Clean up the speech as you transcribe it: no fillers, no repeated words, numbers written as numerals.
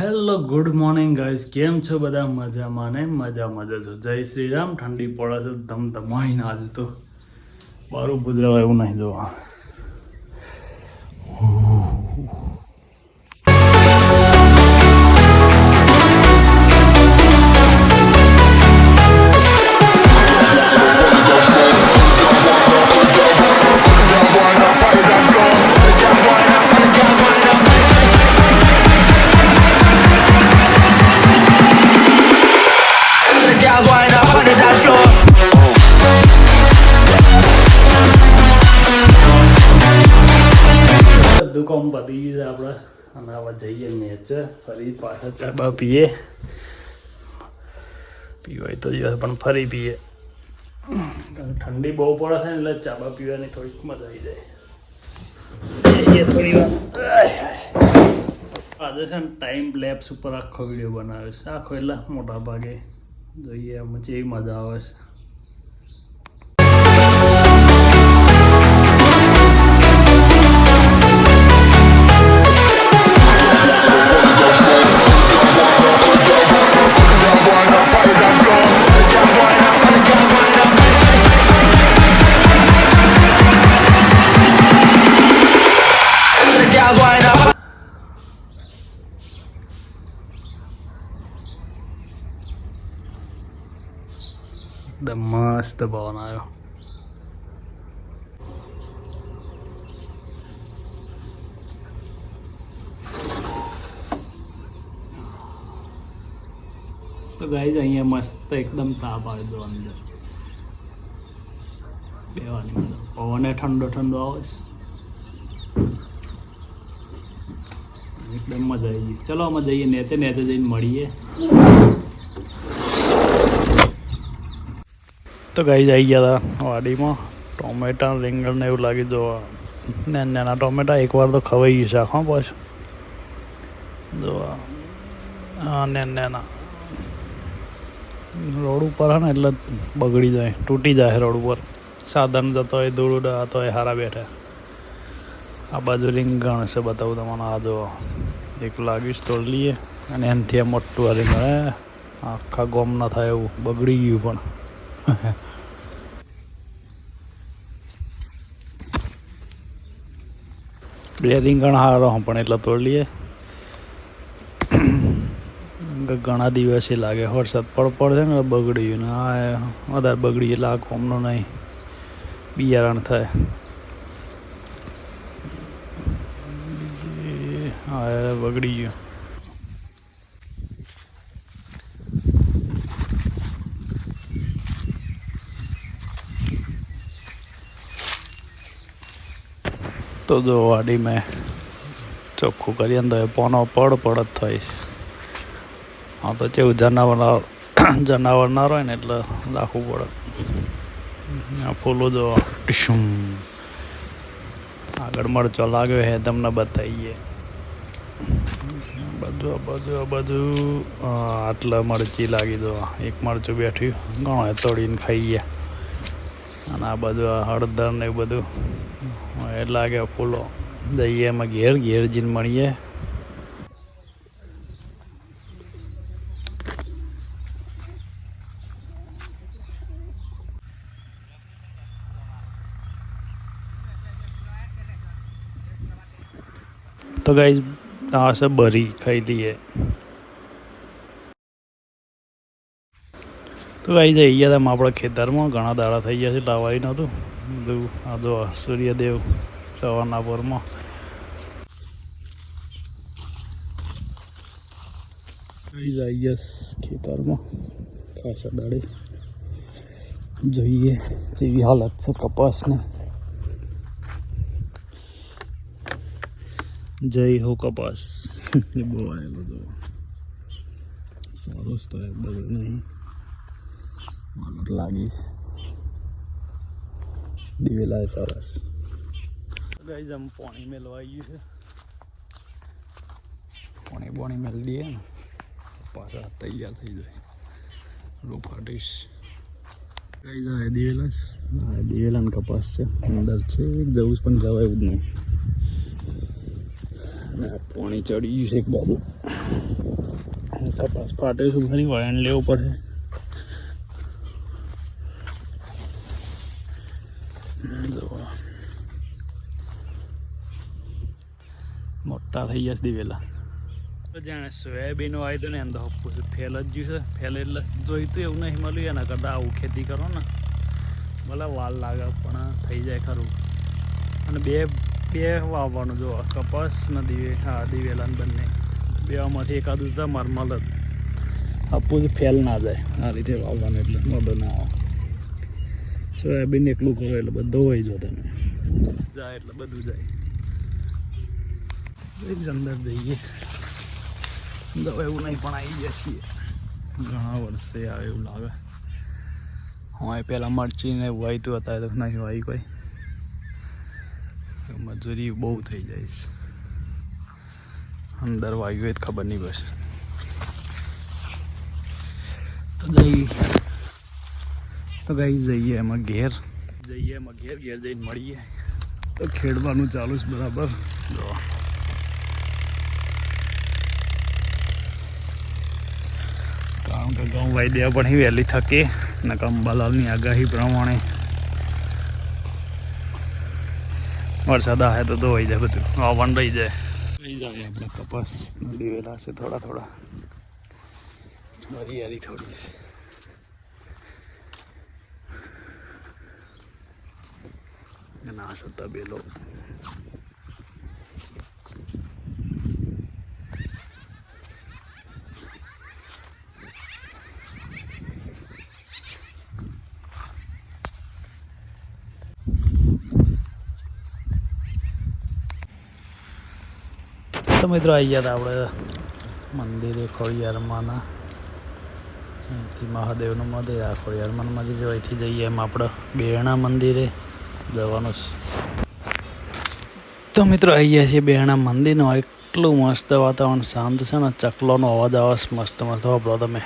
Hello good morning guys, કેમ છો બધા? મજામાં ને મજામાં જ છો. જય શ્રી રામ. ઠંડી પડે છે ધમધમાઈને આજે તો મારું ગુજરાત એવું નહીં જોવા. દુકાન પતી ગઈ છે આપણે, અને હવે જઈએ નેચે ફરી પાછા ચા બા પીએ. પીવાય તો જોઈએ પણ ફરી પીએ. ઠંડી બહુ પડે છે ને એટલે ચા બા પીવાની થોડીક મજા આવી જાય. થોડી વાર આજે છે ને ટાઈમ લેપ્સ ઉપર આખો વિડીયો બનાવે છે. આખો એટલે મોટા ભાગે જોઈએ એમાં જેવી મજા આવે છે. એકદમ મસ્ત પવન આવ્યો. તો ગાઈઝ અહીંયા મસ્ત એકદમ તાપ આવે તો અંદર બેવાની મતલબ પવને ઠંડો ઠંડો આવે છે. એકદમ મજા આવી ગઈ. ચલો અમે જઈએ નેચે જઈને મળીએ. તો ગાઈઝ આવી ગયા હતા વાડીમાં. ટોમેટા રીંગણ ને એવું લાગી જોવા. નાના ટોમેટા એકવાર તો ખવાઈ ગયું છે આખો પાછું જોવા. હા નાના રોડ ઉપર હે ને એટલે બગડી જાય, તૂટી જાય રોડ ઉપર. સાધન જતો હોય, દોડું જતો હોય, હારા બેઠા. આ બાજુ રીંગણ છે, બતાવું તમને. આ જો એક લાગ્યું તો લઈએ, અને એનાથી આ મોટું આ રીંગણ આખા ગોમ ના થાય એવું બગડી ગયું પણ. બે રીંગણ હારો પણ એટલે તોડ લઈએ. ઘણા દિવસે લાગે વરસાદ પડશે ને બગડી ગયું ને. આ વધારે બગડી એટલે આ કોમનું નહીં બિયારણ થાય. હા બગડી ગયું. તો જો વાડી મેં ચોખ્ખું કરીએ ને તો એ પોનો પડ જ થાય છે. હા તો કેવું જનાવર ના હોય ને એટલે રાખવું પડે. આ ફૂલો જો ટીશુમ આગળ મરચો લાગ્યો છે તમને બતાવીએ. બાજુ આટલા મરચી લાગી દો. એક મરચું બેઠ્યું ઘણો તોડીને ખાઈએ. અને આ બાજુ હળદર ને એવું બધું એ લાગે ફૂલો. જઈએ એમાં ઘેર જઈને મળીએ. તો ગાઈઝ આ છે બરી, ખાઈ લઈએ. તો ગાઈઝ આવી ગયા હતા આપણા ખેતરમાં. ઘણા દાડા થઈ ગયા છે, લાવાઈ નહોતું બધું. આ જો સૂર્યદેવ સવારના પરમાં. ગાઈઝ આવી ગયા ખેતરમાં ખાસા દાડે. જોઈએ કેવી હાલત છે કપાસને. જય હો કપાસ. બહુ આવેલો તો સરસ તો બગડ નહીં લાગીશ. દિવેલા સરસ. ગાઈઝ આમ પાણી મેળવા આવ્યું છે. પાણી મેળ દઈએ ને પાછા તૈયાર થઈ જાય. રોપાટીશ ગાઈઝ આ દિવેલા છે. હા દિવેલા ને કપાસ છે. અંદર છે જવું પણ જવાય એવું જ નહીં. પાણી ચડી ગયું છે એક બાજુ. કપાસ ફાટે શું ફરી વાયણ લેવું પડે. મોટા થઈ જશે દિવેલા. જાણે સોયાબીન વાવી તો ને એમ તો ફેલ જ જ્યું છે. ફેલ એટલે જોઈતું એવું નહીં મળ્યું. એના કરતાં આવું ખેતી કરો ને ભલે વાર લાગે પણ થઈ જાય ખરું. અને બે વાવવાનું જો કપાસ ને દિવેલા ને બંને બેમાંથી એકાદું તમારે મળે આપવું ફેલ ના જાય. આ રીતે વાવવાનું એટલે મોડો ના આવે. સોયાબીન એકલું કરો એટલે બધું હોય જો તમે જાય એટલે બધું જાય. અંદર જઈએ દવા એવું નહીં પણ આવી ગયા છીએ. ઘણા વર્ષે આવે એવું લાગે. હા પહેલાં મરચીને વાયતું હતા તો નહીં વાય કોઈ. મજૂરી બહુ થઈ જાય છે. અંદર વાયુ હોય ખબર નહીં બસ. તો જઈએ એમાં ઘેર જઈને મળીએ. તો ખેડવાનું ચાલુ છે બરાબર. કારણ કે ઘઉં વાઈ દેવા પણ વહેલી થકે ને અંબાલાલની આગાહી પ્રમાણે વરસાદ આવે તો ધોવાઈ જાય બધું. આવવાનું રહી જાય. આપણે કપાસ દિવેલા છે થોડા હરિયાળી થોડી ના સત્તા બેલો. તો મિત્રો આવી ગયા હતા આપણે મંદિરે ખોડિયારમાંના. અહીંથી મહાદેવનું મંદિર આ ખોડિયારમાં જો અહીંથી જઈએ એમ આપણે બેરણા મંદિરે જવાનું છે. તો મિત્રો આવી ગયા છીએ બેરણા મંદિરનું. એટલું મસ્ત વાતાવરણ શાંત છે ને. ચકલોનો અવાજ આવે મસ્ત સાંભળો તમે.